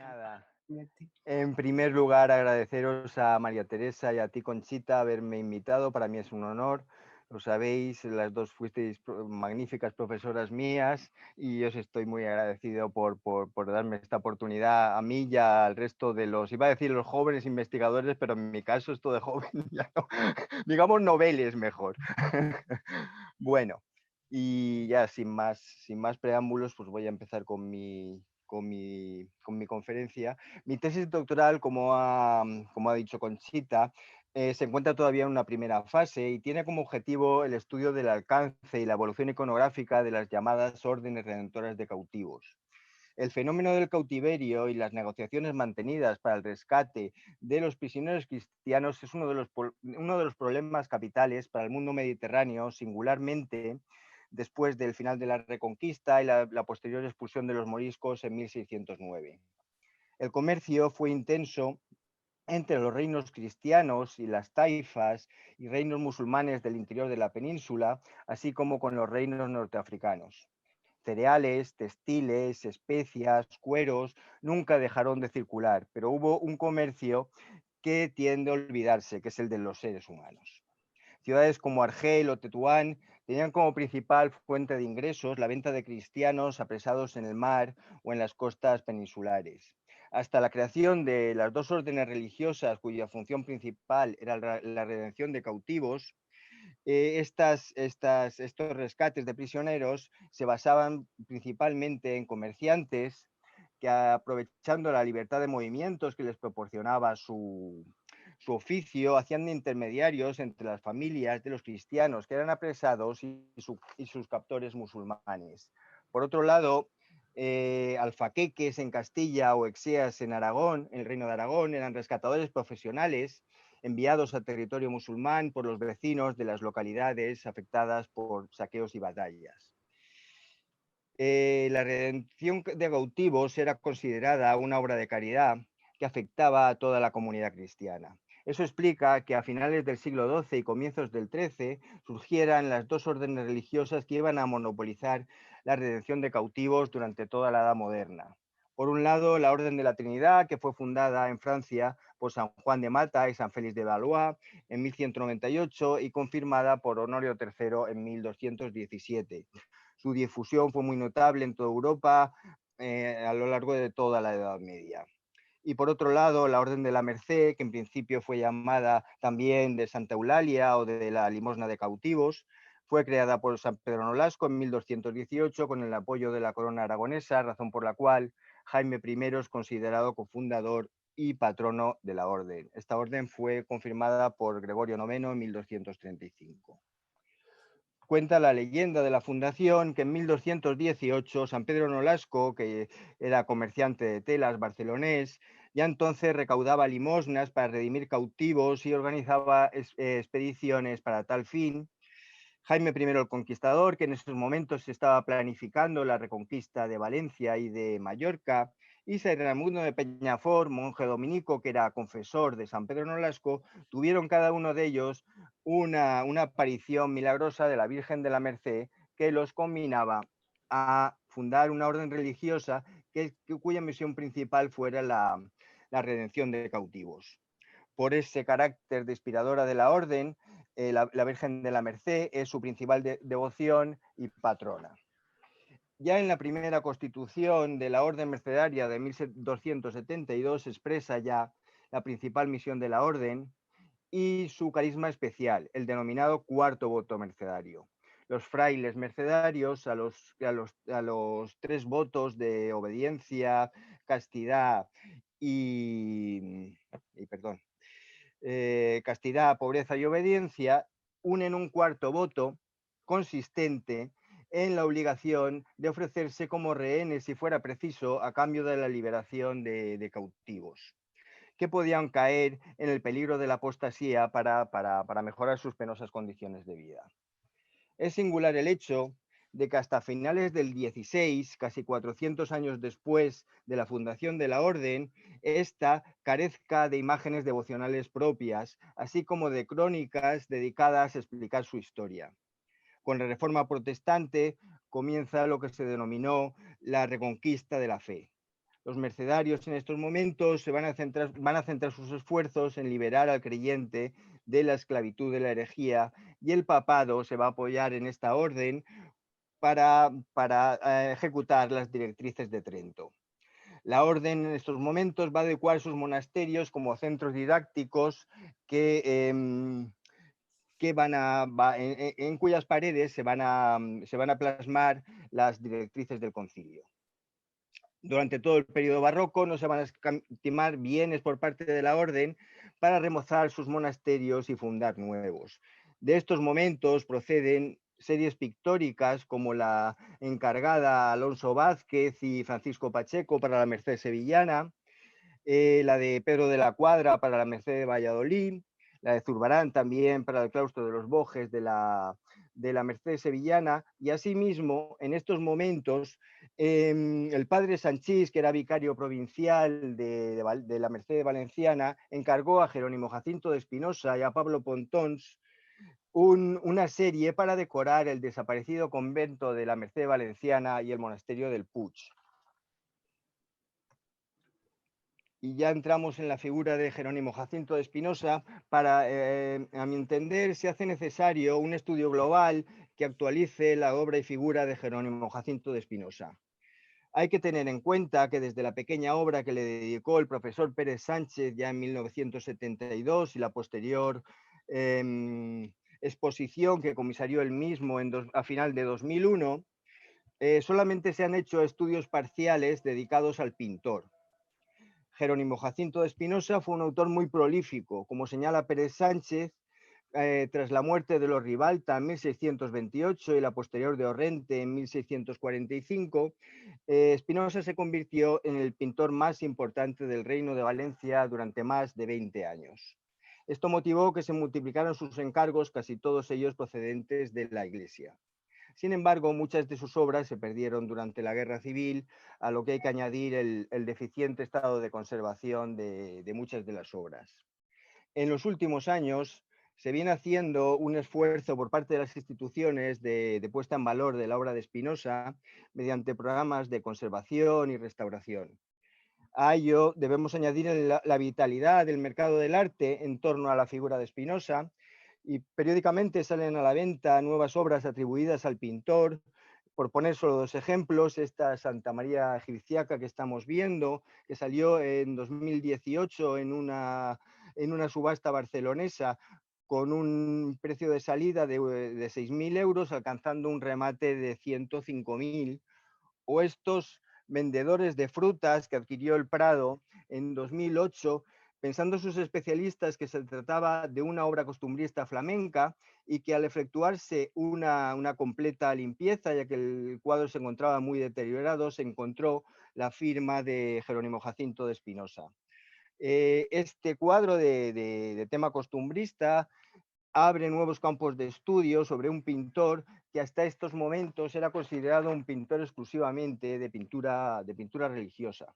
Nada. En primer lugar, agradeceros a María Teresa y a ti, Conchita, haberme invitado. Para mí es un honor. Lo sabéis, las dos fuisteis magníficas profesoras mías y os estoy muy agradecido por darme esta oportunidad a mí y al resto de los, iba a decir los jóvenes investigadores, pero en mi caso esto de joven ya no, digamos noveles mejor. Bueno, y ya sin más preámbulos, pues voy a empezar con mi conferencia. Mi tesis doctoral, como ha dicho Conchita, se encuentra todavía en una primera fase y tiene como objetivo el estudio del alcance y la evolución iconográfica de las llamadas órdenes redentoras de cautivos. El fenómeno del cautiverio y las negociaciones mantenidas para el rescate de los prisioneros cristianos es uno de los problemas capitales para el mundo mediterráneo, singularmente después del final de la Reconquista y la posterior expulsión de los moriscos en 1609. El comercio fue intenso entre los reinos cristianos y las taifas y reinos musulmanes del interior de la península, así como con los reinos norteafricanos. Cereales, textiles, especias, cueros, nunca dejaron de circular, pero hubo un comercio que tiende a olvidarse, que es el de los seres humanos. Ciudades como Argel o Tetuán tenían como principal fuente de ingresos la venta de cristianos apresados en el mar o en las costas peninsulares. Hasta la creación de las dos órdenes religiosas cuya función principal era la redención de cautivos, estos rescates de prisioneros se basaban principalmente en comerciantes que, aprovechando la libertad de movimientos que les proporcionaba su oficio, hacían de intermediarios entre las familias de los cristianos que eran apresados y sus captores musulmanes. Por otro lado, alfaqueques en Castilla o exeas en Aragón, en el Reino de Aragón, eran rescatadores profesionales enviados a territorio musulmán por los vecinos de las localidades afectadas por saqueos y batallas. La redención de cautivos era considerada una obra de caridad que afectaba a toda la comunidad cristiana. Eso explica que a finales del siglo XII y comienzos del XIII surgieran las dos órdenes religiosas que iban a monopolizar la redención de cautivos durante toda la Edad Moderna. Por un lado, la Orden de la Trinidad, que fue fundada en Francia por San Juan de Mata y San Félix de Valois en 1198 y confirmada por Honorio III en 1217. Su difusión fue muy notable en toda Europa a lo largo de toda la Edad Media. Y por otro lado, la Orden de la Merced, que en principio fue llamada también de Santa Eulalia o de la Limosna de Cautivos, fue creada por San Pedro Nolasco en 1218 con el apoyo de la corona aragonesa, razón por la cual Jaime I es considerado cofundador y patrono de la orden. Esta orden fue confirmada por Gregorio IX en 1235. Cuenta la leyenda de la fundación que en 1218 San Pedro Nolasco, que era comerciante de telas barcelonés, ya entonces recaudaba limosnas para redimir cautivos y organizaba expediciones para tal fin. Jaime I el Conquistador, que en esos momentos estaba planificando la reconquista de Valencia y de Mallorca, y San Raimundo de Peñafort, monje dominico que era confesor de San Pedro Nolasco, tuvieron cada uno de ellos una aparición milagrosa de la Virgen de la Merced que los combinaba a fundar una orden religiosa cuya misión principal fuera la redención de cautivos. Por ese carácter de inspiradora de la orden, la Virgen de la Merced es su principal devoción y patrona. Ya en la primera constitución de la Orden Mercedaria de 1272 se expresa ya la principal misión de la orden y su carisma especial, el denominado cuarto voto mercedario. Los frailes mercedarios a los tres votos de obediencia, castidad castidad, pobreza y obediencia, unen un cuarto voto consistente en la obligación de ofrecerse como rehenes si fuera preciso a cambio de la liberación de cautivos que podían caer en el peligro de la apostasía para mejorar sus penosas condiciones de vida. Es singular el hecho de que hasta finales del XVI, casi 400 años después de la fundación de la orden, esta carezca de imágenes devocionales propias, así como de crónicas dedicadas a explicar su historia. Con la Reforma Protestante comienza lo que se denominó la Reconquista de la Fe. Los mercedarios en estos momentos van a centrar sus esfuerzos en liberar al creyente de la esclavitud de la herejía, y el papado se va a apoyar en esta orden para ejecutar las directrices de Trento. La orden en estos momentos va a adecuar sus monasterios como centros didácticos que en cuyas paredes se van a plasmar las directrices del concilio. Durante todo el periodo barroco no se van a escatimar bienes por parte de la orden para remozar sus monasterios y fundar nuevos. De estos momentos proceden series pictóricas como la encargada Alonso Vázquez y Francisco Pacheco para la Merced sevillana, la de Pedro de la Cuadra para la Merced de Valladolid, la de Zurbarán también para el claustro de los Bojes de la Merced sevillana, y asimismo en estos momentos el padre Sanchís, que era vicario provincial de la Merced Valenciana, encargó a Jerónimo Jacinto de Espinosa y a Pablo Pontons una serie para decorar el desaparecido convento de la Merced Valenciana y el monasterio del Puig. Y ya entramos en la figura de Jerónimo Jacinto de Espinosa. A mi entender, se hace necesario un estudio global que actualice la obra y figura de Jerónimo Jacinto de Espinosa. Hay que tener en cuenta que desde la pequeña obra que le dedicó el profesor Pérez Sánchez ya en 1972 y la posterior exposición que comisarió él mismo a final de 2001, solamente se han hecho estudios parciales dedicados al pintor. Jerónimo Jacinto de Espinosa fue un autor muy prolífico, como señala Pérez Sánchez. Tras la muerte de los Ribalta en 1628 y la posterior de Orrente en 1645, Espinosa se convirtió en el pintor más importante del Reino de Valencia durante más de 20 años. Esto motivó que se multiplicaran sus encargos, casi todos ellos procedentes de la Iglesia. Sin embargo, muchas de sus obras se perdieron durante la Guerra Civil, a lo que hay que añadir el deficiente estado de conservación de muchas de las obras. En los últimos años se viene haciendo un esfuerzo por parte de las instituciones de puesta en valor de la obra de Espinosa mediante programas de conservación y restauración. A ello debemos añadir la vitalidad del mercado del arte en torno a la figura de Espinosa, y periódicamente salen a la venta nuevas obras atribuidas al pintor. Por poner solo dos ejemplos, esta Santa María Egipciaca que estamos viendo, que salió en 2018 en una subasta barcelonesa con un precio de salida de 6.000 euros, alcanzando un remate de 105.000, o estos vendedores de frutas que adquirió el Prado en 2008, pensando sus especialistas que se trataba de una obra costumbrista flamenca, y que al efectuarse una completa limpieza, ya que el cuadro se encontraba muy deteriorado, se encontró la firma de Jerónimo Jacinto de Espinosa. Este cuadro de tema costumbrista abre nuevos campos de estudio sobre un pintor que hasta estos momentos era considerado un pintor exclusivamente de pintura religiosa.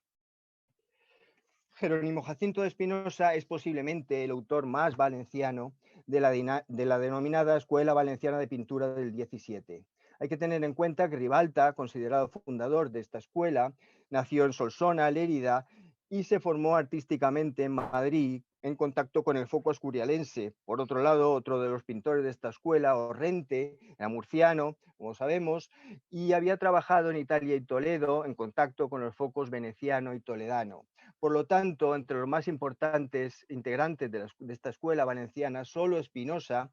Jerónimo Jacinto de Espinosa es posiblemente el autor más valenciano de la denominada Escuela Valenciana de Pintura del 17. Hay que tener en cuenta que Ribalta, considerado fundador de esta escuela, nació en Solsona, Lérida, y se formó artísticamente en Madrid, en contacto con el foco escurialense. Por otro lado, otro de los pintores de esta escuela, Orrente, era murciano, como sabemos, y había trabajado en Italia y Toledo en contacto con los focos veneciano y toledano. Por lo tanto, entre los más importantes integrantes de esta escuela valenciana, solo Espinosa,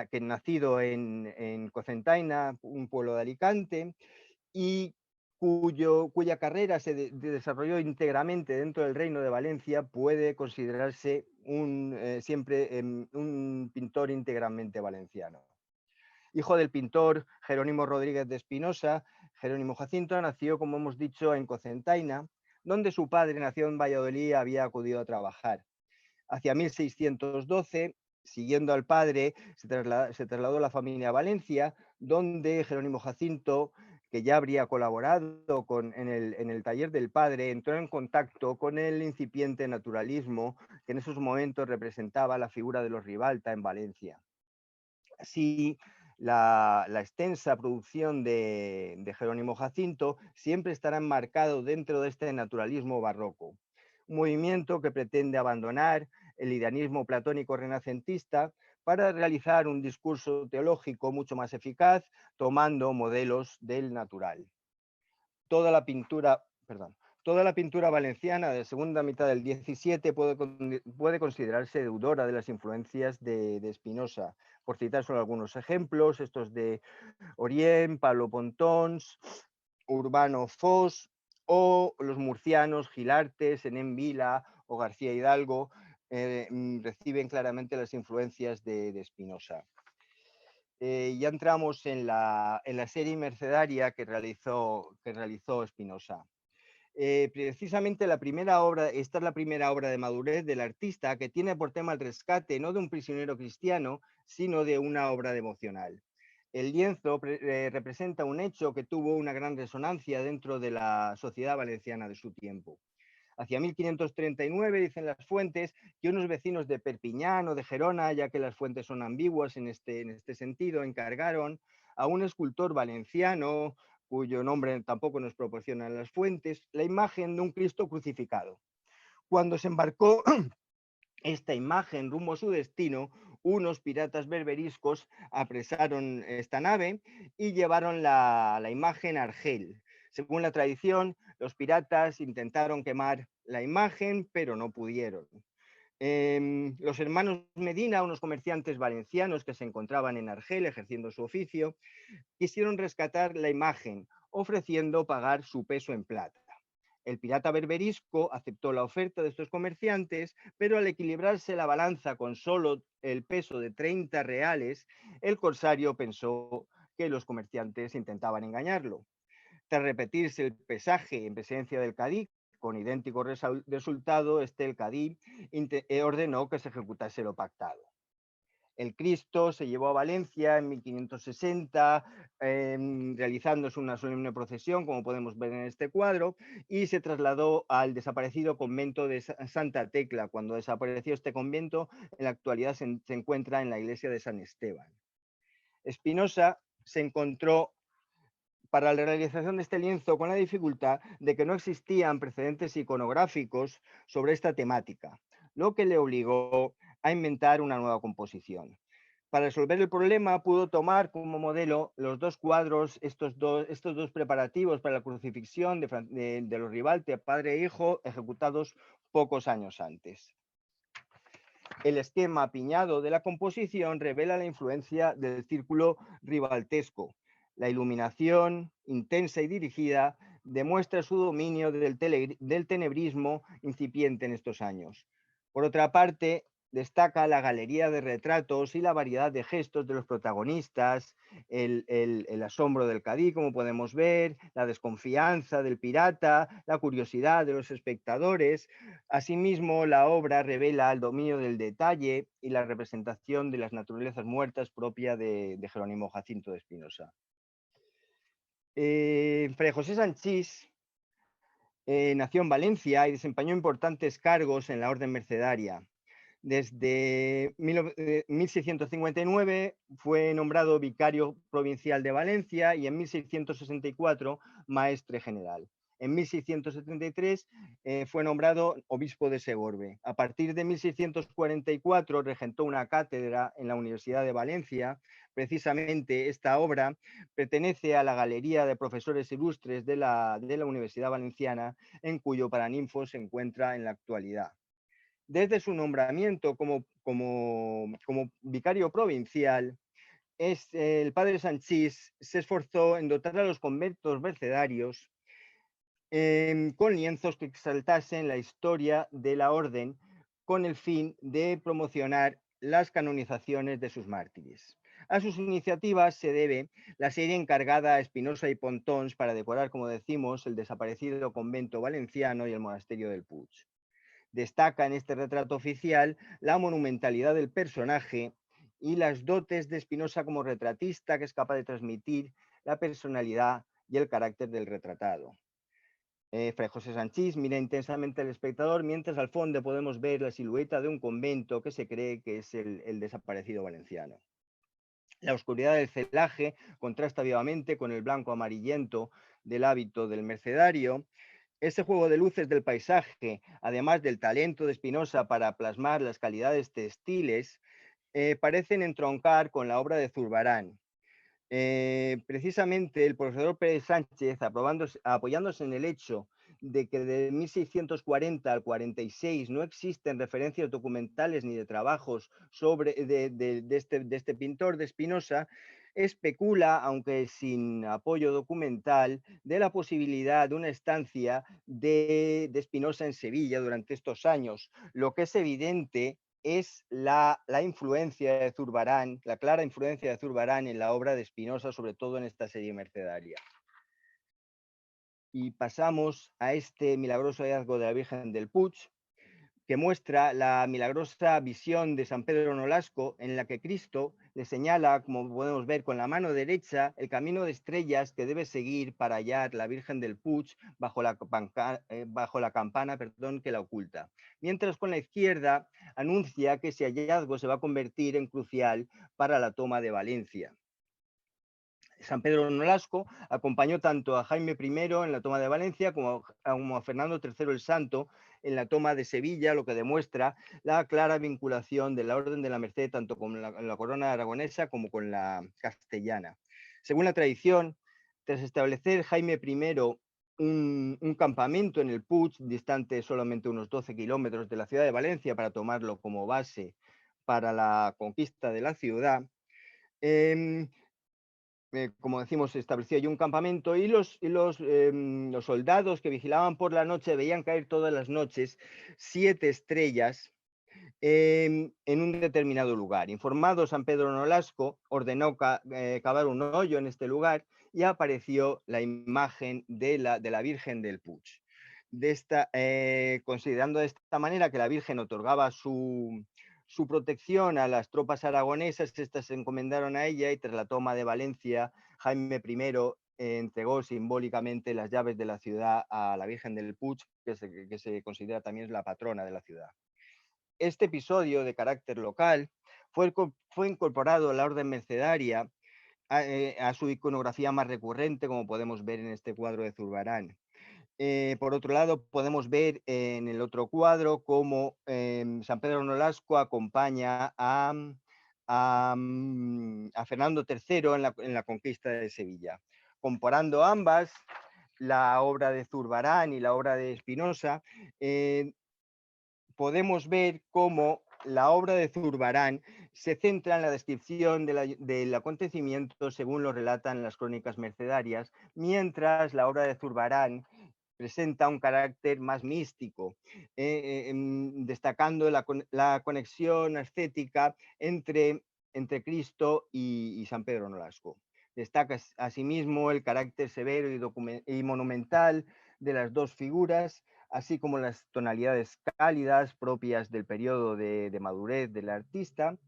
que nacido en Cocentaina, un pueblo de Alicante, y cuya carrera se desarrolló íntegramente dentro del Reino de Valencia, puede considerarse siempre un pintor íntegramente valenciano. Hijo del pintor Jerónimo Rodríguez de Espinosa, Jerónimo Jacinto nació, como hemos dicho, en Cocentaina, donde su padre, nació en Valladolid, había acudido a trabajar. Hacia 1612, siguiendo al padre, se trasladó la familia a Valencia, donde Jerónimo Jacinto, que ya habría colaborado en el taller del padre, entró en contacto con el incipiente naturalismo que en esos momentos representaba la figura de los Ribalta en Valencia. Así, La extensa producción de Jerónimo Jacinto siempre estará enmarcado dentro de este naturalismo barroco, un movimiento que pretende abandonar el idealismo platónico renacentista para realizar un discurso teológico mucho más eficaz, tomando modelos del natural. Toda la pintura, perdón, toda la pintura valenciana de segunda mitad del XVII puede considerarse deudora de las influencias de Spinoza. Por citar solo algunos ejemplos, estos de Orient, Pablo Pontons, Urbano Fos o los murcianos Gilarte, Senén Vila o García Hidalgo reciben claramente las influencias de Spinoza. Ya entramos en la serie mercedaria que realizó Spinoza. Precisamente esta es la primera obra de madurez del artista, que tiene por tema el rescate no de un prisionero cristiano, sino de una obra devocional. El lienzo representa un hecho que tuvo una gran resonancia dentro de la sociedad valenciana de su tiempo. Hacia 1539 dicen las fuentes que unos vecinos de Perpiñán o de Gerona, ya que las fuentes son ambiguas en este sentido, encargaron a un escultor valenciano, cuyo nombre tampoco nos proporcionan las fuentes, la imagen de un Cristo crucificado. Cuando se embarcó esta imagen rumbo a su destino, unos piratas berberiscos apresaron esta nave y llevaron la imagen a Argel. Según la tradición, los piratas intentaron quemar la imagen, pero no pudieron. Los hermanos Medina, unos comerciantes valencianos que se encontraban en Argel ejerciendo su oficio, quisieron rescatar la imagen, ofreciendo pagar su peso en plata. El pirata berberisco aceptó la oferta de estos comerciantes, pero al equilibrarse la balanza con solo el peso de 30 reales, el corsario pensó que los comerciantes intentaban engañarlo. Tras repetirse el pesaje en presencia del cadí, con idéntico resultado, el cadí ordenó que se ejecutase lo pactado. El Cristo se llevó a Valencia en 1560, realizándose una solemne procesión, como podemos ver en este cuadro, y se trasladó al desaparecido convento de Santa Tecla. Cuando desapareció este convento, en la actualidad se encuentra en la iglesia de San Esteban. Spinoza se encontró para la realización de este lienzo con la dificultad de que no existían precedentes iconográficos sobre esta temática, lo que le obligó a inventar una nueva composición. Para resolver el problema pudo tomar como modelo los dos cuadros, estos dos preparativos para la crucifixión de los Ribalte, padre e hijo, ejecutados pocos años antes. El esquema apiñado de la composición revela la influencia del círculo ribaltesco. La iluminación intensa y dirigida demuestra su dominio del tenebrismo incipiente en estos años. Por otra parte, destaca la galería de retratos y la variedad de gestos de los protagonistas, el asombro del cadí, como podemos ver, la desconfianza del pirata, la curiosidad de los espectadores. Asimismo, la obra revela el dominio del detalle y la representación de las naturalezas muertas propia de Jerónimo Jacinto de Espinosa. Fray José Sanchís nació en Valencia y desempeñó importantes cargos en la orden mercedaria. Desde 1659 fue nombrado vicario provincial de Valencia y en 1664 maestre general. En 1673 fue nombrado obispo de Segorbe. A partir de 1644 regentó una cátedra en la Universidad de Valencia. Precisamente esta obra pertenece a la galería de profesores ilustres de la Universidad Valenciana, en cuyo paraninfo se encuentra en la actualidad. Desde su nombramiento como vicario provincial, el padre Sanchís se esforzó en dotar a los conventos mercedarios con lienzos que exaltasen la historia de la orden con el fin de promocionar las canonizaciones de sus mártires. A sus iniciativas se debe la serie encargada a Espinosa y Pontons para decorar, como decimos, el desaparecido convento valenciano y el monasterio del Puig. Destaca en este retrato oficial la monumentalidad del personaje y las dotes de Spinoza como retratista, que es capaz de transmitir la personalidad y el carácter del retratado. Fray José Sanchís mira intensamente al espectador, mientras al fondo podemos ver la silueta de un convento que se cree que es el desaparecido valenciano. La oscuridad del celaje contrasta vivamente con el blanco amarillento del hábito del mercedario. Ese juego de luces del paisaje, además del talento de Spinoza para plasmar las calidades textiles, parecen entroncar con la obra de Zurbarán. Precisamente el profesor Pérez Sánchez, apoyándose en el hecho de que de 1640 al 46 no existen referencias documentales ni de trabajos de este pintor, de Spinoza, especula, aunque sin apoyo documental, de la posibilidad de una estancia de Spinoza en Sevilla durante estos años. Lo que es evidente es la influencia de Zurbarán, la clara influencia de Zurbarán en la obra de Spinoza, sobre todo en esta serie mercedaria. Y pasamos a este milagroso hallazgo de la Virgen del Puig, que muestra la milagrosa visión de San Pedro Nolasco, en la que Cristo le señala, como podemos ver con la mano derecha, el camino de estrellas que debe seguir para hallar la Virgen del Puig bajo la campana, que la oculta. Mientras con la izquierda anuncia que ese hallazgo se va a convertir en crucial para la toma de Valencia. San Pedro Nolasco acompañó tanto a Jaime I en la toma de Valencia como a Fernando III el Santo en la toma de Sevilla, lo que demuestra la clara vinculación de la Orden de la Merced tanto con la corona aragonesa como con la castellana. Según la tradición, tras establecer Jaime I un campamento en el Puig, distante solamente unos 12 kilómetros de la ciudad de Valencia, para tomarlo como base para la conquista de la ciudad, como decimos, se estableció allí un campamento y los soldados que vigilaban por la noche veían caer todas las noches 7 estrellas en un determinado lugar. Informado San Pedro Nolasco, ordenó cavar un hoyo en este lugar y apareció la imagen de la Virgen del Puig. Considerando de esta manera que la Virgen otorgaba su protección a las tropas aragonesas, estas se encomendaron a ella y tras la toma de Valencia, Jaime I entregó simbólicamente las llaves de la ciudad a la Virgen del Puig, que se considera también la patrona de la ciudad. Este episodio de carácter local fue incorporado a la orden mercedaria a su iconografía más recurrente, como podemos ver en este cuadro de Zurbarán. Por otro lado, podemos ver en el otro cuadro cómo San Pedro Nolasco acompaña a Fernando III en la conquista de Sevilla. Comparando ambas, la obra de Zurbarán y la obra de Spinoza, podemos ver cómo la obra de Zurbarán se centra en la descripción del acontecimiento según lo relatan las crónicas mercedarias, mientras la obra de Zurbarán presenta un carácter más místico, destacando la conexión estética entre Cristo y San Pedro Nolasco. Destaca asimismo el carácter severo y monumental de las dos figuras, así como las tonalidades cálidas propias del periodo de madurez del artista,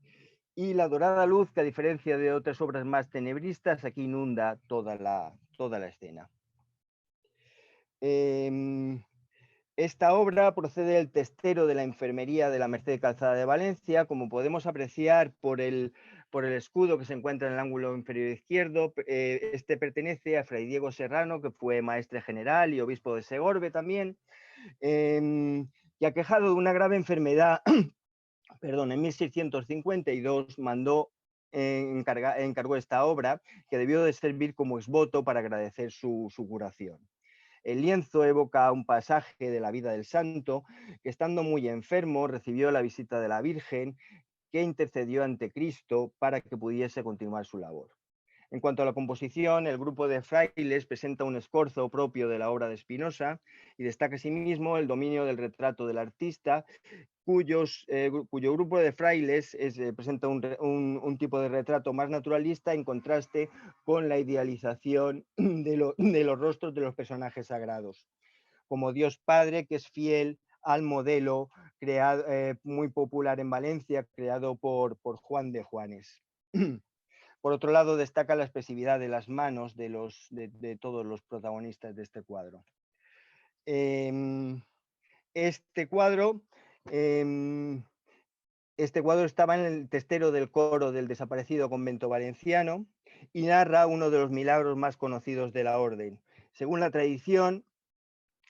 y la dorada luz que, a diferencia de otras obras más tenebristas, aquí inunda toda la escena. Esta obra procede del testero de la Enfermería de la Merced Calzada de Valencia, como podemos apreciar por el escudo que se encuentra en el ángulo inferior izquierdo. Este pertenece a Fray Diego Serrano, que fue maestre general y obispo de Segorbe también, y aquejado de una grave enfermedad, perdón, en 1652 encargó esta obra, que debió de servir como exvoto para agradecer su curación. El lienzo evoca un pasaje de la vida del santo, que estando muy enfermo recibió la visita de la Virgen, que intercedió ante Cristo para que pudiese continuar su labor. En cuanto a la composición, el grupo de frailes presenta un escorzo propio de la obra de Spinoza y destaca asimismo el dominio del retrato del artista, cuyo grupo de frailes presenta un tipo de retrato más naturalista en contraste con la idealización de los rostros de los personajes sagrados, como Dios Padre, que es fiel al modelo creado, muy popular en Valencia, creado por Juan de Juanes. Por otro lado, destaca la expresividad de las manos de todos los protagonistas de este cuadro. Este cuadro Este cuadro estaba en el testero del coro del desaparecido convento valenciano y narra uno de los milagros más conocidos de la orden. Según la tradición,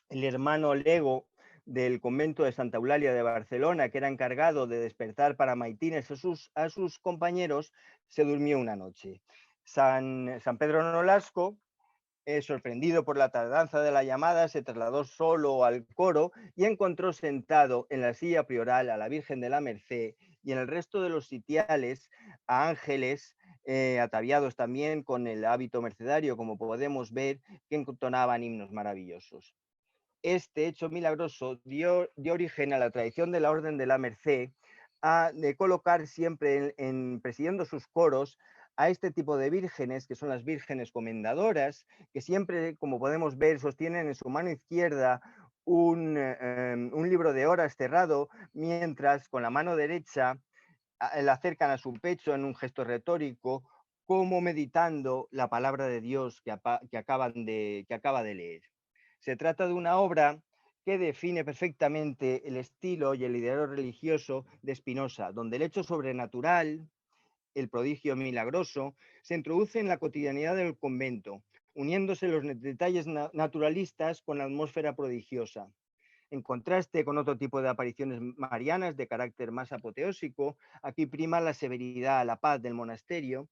el hermano Lego del convento de Santa Eulalia de Barcelona, que era encargado de despertar para maitines a sus compañeros, se durmió una noche. San Pedro Nolasco, sorprendido por la tardanza de la llamada, se trasladó solo al coro y encontró sentado en la silla prioral a la Virgen de la Merced y en el resto de los sitiales a ángeles ataviados también con el hábito mercedario, como podemos ver, que entonaban himnos maravillosos. Este hecho milagroso dio origen a la tradición de la Orden de la Merced de colocar siempre presidiendo sus coros a este tipo de vírgenes, que son las vírgenes comendadoras, que siempre, como podemos ver, sostienen en su mano izquierda un libro de horas cerrado, mientras con la mano derecha la acercan a su pecho en un gesto retórico, como meditando la palabra de Dios que acaba de leer. Se trata de una obra que define perfectamente el estilo y el ideal religioso de Spinoza, donde el hecho sobrenatural, el prodigio milagroso, se introduce en la cotidianidad del convento, uniéndose los detalles naturalistas con la atmósfera prodigiosa. En contraste con otro tipo de apariciones marianas de carácter más apoteósico, aquí prima la severidad, la paz del monasterio.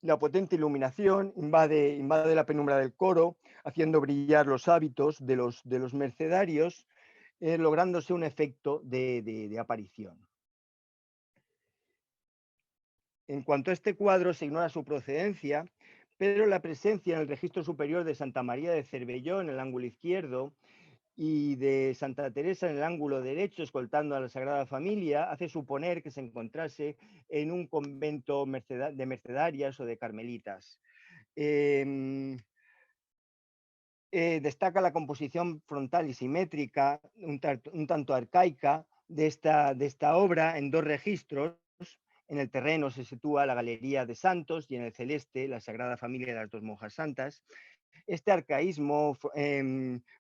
La potente iluminación invade la penumbra del coro, haciendo brillar los hábitos de los mercedarios, lográndose un efecto de aparición. En cuanto a este cuadro, se ignora su procedencia, pero la presencia en el registro superior de Santa María de Cervelló en el ángulo izquierdo y de Santa Teresa en el ángulo derecho, escoltando a la Sagrada Familia, hace suponer que se encontrase en un convento de mercedarias o de carmelitas. Destaca la composición frontal y simétrica, un tanto arcaica, de esta obra en dos registros. En el terreno se sitúa la Galería de Santos y en el celeste la Sagrada Familia de las dos monjas santas. Este arcaísmo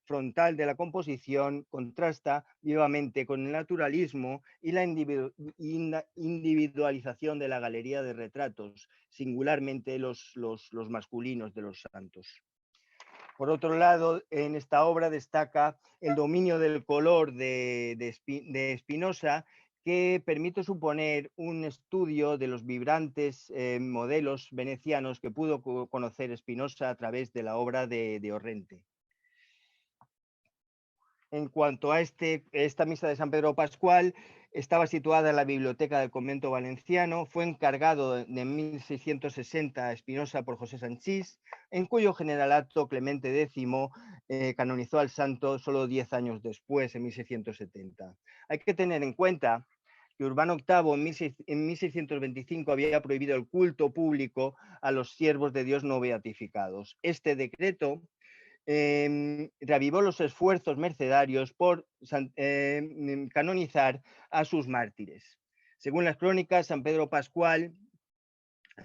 frontal de la composición contrasta vivamente con el naturalismo y la individualización de la galería de retratos, singularmente los masculinos de los santos. Por otro lado, en esta obra destaca el dominio del color de Spinoza, que permite suponer un estudio de los vibrantes modelos venecianos que pudo conocer Spinoza a través de la obra de Orrente. En cuanto a esta misa de San Pedro Pascual, estaba situada en la biblioteca del convento valenciano, fue encargado de 1660 a Spinoza por José Sanchís, en cuyo generalato Clemente X canonizó al santo solo 10 años después, en 1670. Hay que tener en cuenta que Urbano VIII en 1625 había prohibido el culto público a los siervos de Dios no beatificados. Este decreto reavivó los esfuerzos mercedarios por canonizar a sus mártires. Según las crónicas, San Pedro Pascual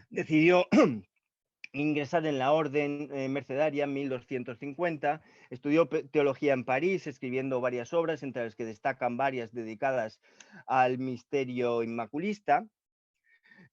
decidió ingresar en la orden mercedaria en 1250, estudió teología en París, escribiendo varias obras, entre las que destacan varias dedicadas al misterio inmaculista,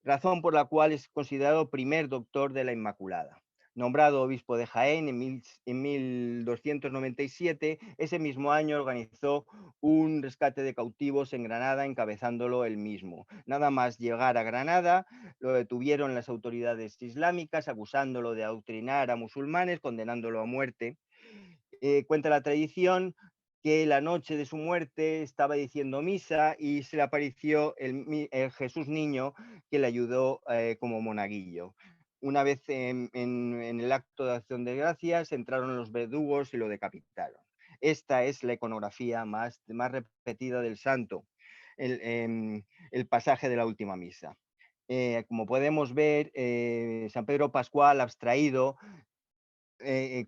razón por la cual es considerado primer doctor de la Inmaculada. Nombrado obispo de Jaén en 1297, ese mismo año organizó un rescate de cautivos en Granada, encabezándolo él mismo. Nada más llegar a Granada, lo detuvieron las autoridades islámicas, acusándolo de adoctrinar a musulmanes, condenándolo a muerte. Cuenta la tradición que la noche de su muerte estaba diciendo misa y se le apareció el Jesús niño que le ayudó como monaguillo. Una vez en el acto de acción de gracias entraron los verdugos y lo decapitaron. Esta es la iconografía más repetida del santo, el pasaje de la última misa. Como podemos ver, San Pedro Pascual abstraído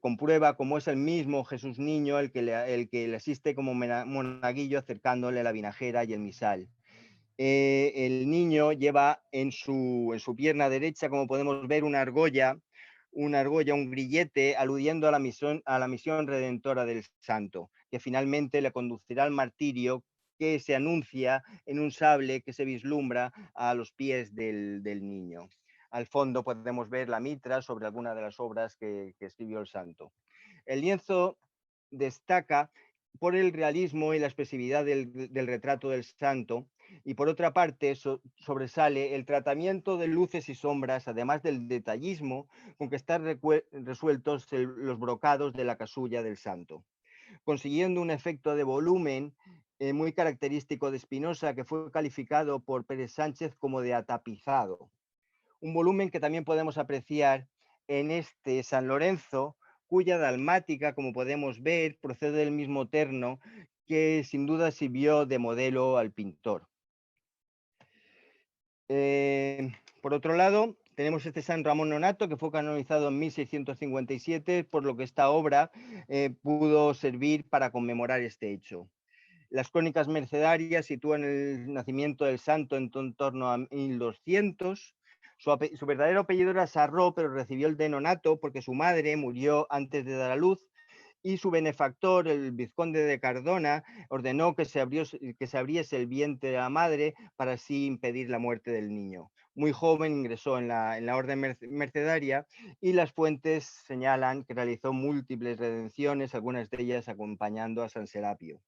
comprueba cómo es el mismo Jesús niño el que le asiste como monaguillo acercándole la vinajera y el misal. El niño lleva en su pierna derecha, como podemos ver, un grillete, aludiendo a la misión redentora del santo, que finalmente le conducirá al martirio que se anuncia en un sable que se vislumbra a los pies del niño. Al fondo podemos ver la mitra sobre alguna de las obras que escribió el santo. El lienzo destaca por el realismo y la expresividad del retrato del santo, y por otra parte sobresale el tratamiento de luces y sombras, además del detallismo con que están resueltos los brocados de la casulla del santo, consiguiendo un efecto de volumen muy característico de Spinoza, que fue calificado por Pérez Sánchez como de atapizado. Un volumen que también podemos apreciar en este San Lorenzo, cuya dalmática, como podemos ver, procede del mismo terno que sin duda sirvió de modelo al pintor. Por otro lado, tenemos este San Ramón Nonato, que fue canonizado en 1657, por lo que esta obra pudo servir para conmemorar este hecho. Las crónicas mercedarias sitúan el nacimiento del santo en torno a 1200. Su verdadero apellido era Sarró, pero recibió el de Nonato porque su madre murió antes de dar a luz, y su benefactor, el vizconde de Cardona, ordenó que se abriese el vientre de la madre para así impedir la muerte del niño. Muy joven ingresó en la orden mercedaria, y las fuentes señalan que realizó múltiples redenciones, algunas de ellas acompañando a San Serapio.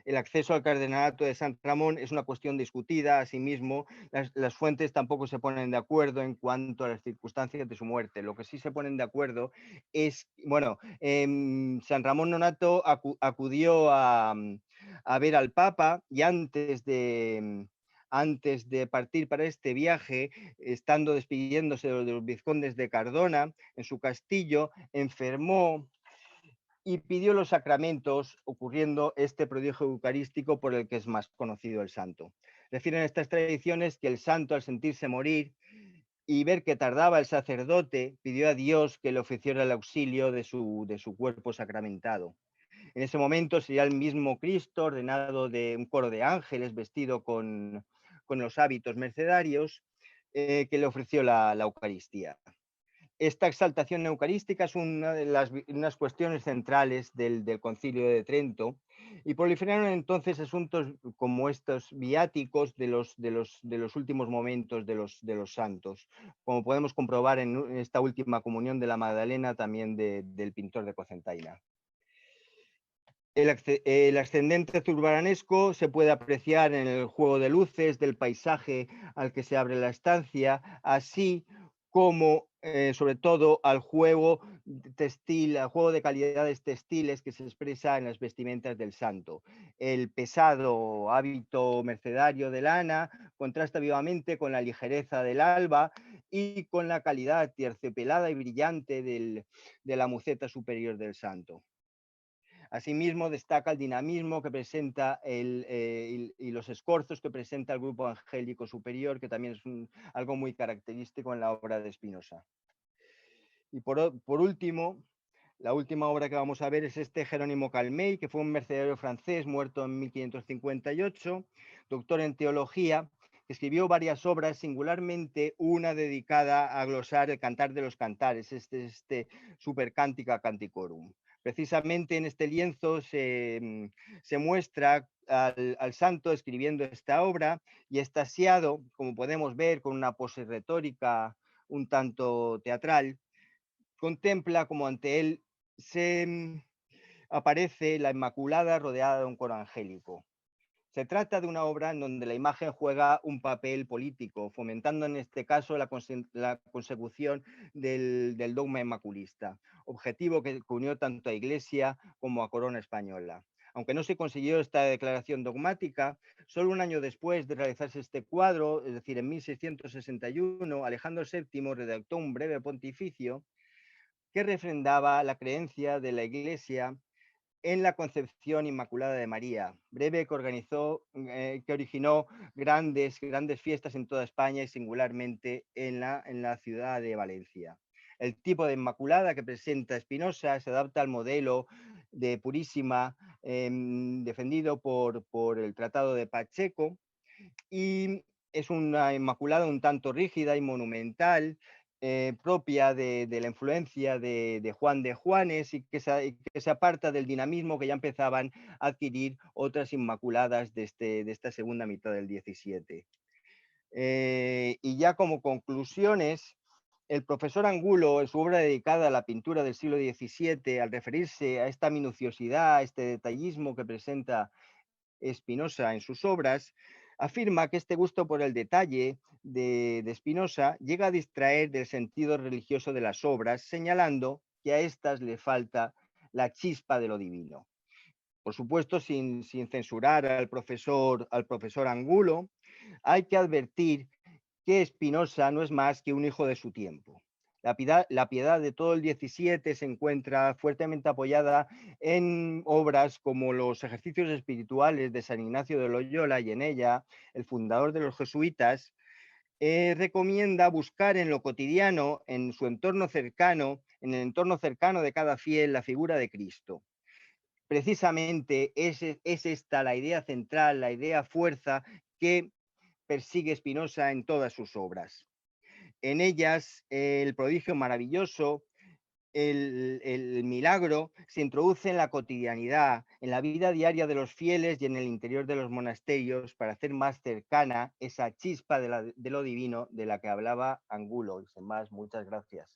El acceso al cardenalato de San Ramón es una cuestión discutida. Asimismo, las fuentes tampoco se ponen de acuerdo en cuanto a las circunstancias de su muerte. Lo que sí se ponen de acuerdo es, bueno, San Ramón Nonato acudió a ver al Papa, y antes de partir para este viaje, estando despidiéndose de los vizcondes de Cardona en su castillo, enfermó y pidió los sacramentos, ocurriendo este prodigio eucarístico por el que es más conocido el santo. Refieren estas tradiciones que el santo, al sentirse morir y ver que tardaba el sacerdote, pidió a Dios que le ofreciera el auxilio de su cuerpo sacramentado. En ese momento sería el mismo Cristo, ordenado de un coro de ángeles, vestido con los hábitos mercedarios, que le ofreció la Eucaristía. Esta exaltación eucarística es una de unas cuestiones centrales del Concilio de Trento, y proliferaron entonces asuntos como estos viáticos de los últimos momentos de los santos, como podemos comprobar en esta última comunión de la Magdalena, también del pintor de Cocentaina. El ascendente zurbaranesco se puede apreciar en el juego de luces del paisaje al que se abre la estancia, así como sobre todo al juego textil, al juego de calidades textiles que se expresa en las vestimentas del santo. El pesado hábito mercedario de lana contrasta vivamente con la ligereza del alba y con la calidad terciopelada y brillante de la muceta superior del santo. Asimismo, destaca el dinamismo que presenta y los escorzos que presenta el grupo angélico superior, que también es algo muy característico en la obra de Spinoza. Y por último, la última obra que vamos a ver es este Jerónimo Calmey, que fue un mercedario francés muerto en 1558, doctor en teología, que escribió varias obras, singularmente una dedicada a glosar el Cantar de los Cantares, este Super Cantica Canticorum. Precisamente en este lienzo se muestra al santo escribiendo esta obra, y extasiado, como podemos ver, con una pose retórica un tanto teatral, contempla como ante él se aparece la Inmaculada rodeada de un coro angélico. Se trata de una obra en donde la imagen juega un papel político, fomentando en este caso la consecución del dogma inmaculista, objetivo que unió tanto a Iglesia como a Corona española. Aunque no se consiguió esta declaración dogmática, solo un año después de realizarse este cuadro, es decir, en 1661, Alejandro VII redactó un breve pontificio que refrendaba la creencia de la Iglesia en la concepción inmaculada de María, breve que originó grandes fiestas en toda España y singularmente en la ciudad de Valencia. El tipo de Inmaculada que presenta Spinoza se adapta al modelo de Purísima defendido por el Tratado de Pacheco, y es una Inmaculada un tanto rígida y monumental, propia de la influencia de Juan de Juanes y que se aparta del dinamismo que ya empezaban a adquirir otras inmaculadas de esta segunda mitad del 17. Y ya como conclusiones, el profesor Angulo, en su obra dedicada a la pintura del siglo XVII, al referirse a esta minuciosidad, a este detallismo que presenta Spinoza en sus obras, afirma que este gusto por el detalle de Spinoza llega a distraer del sentido religioso de las obras, señalando que a éstas le falta la chispa de lo divino. Por supuesto, sin censurar al profesor Angulo, hay que advertir que Spinoza no es más que un hijo de su tiempo. La piedad de todo el 17 se encuentra fuertemente apoyada en obras como los ejercicios espirituales de San Ignacio de Loyola, y en ella el fundador de los jesuitas recomienda buscar en lo cotidiano, en su entorno cercano, en el entorno cercano de cada fiel, la figura de Cristo. Precisamente es esta la idea central, la idea fuerza que persigue Spinoza en todas sus obras. En ellas, el prodigio maravilloso, el milagro, se introduce en la cotidianidad, en la vida diaria de los fieles y en el interior de los monasterios para hacer más cercana esa chispa de lo divino de la que hablaba Angulo. Y sin más, muchas gracias.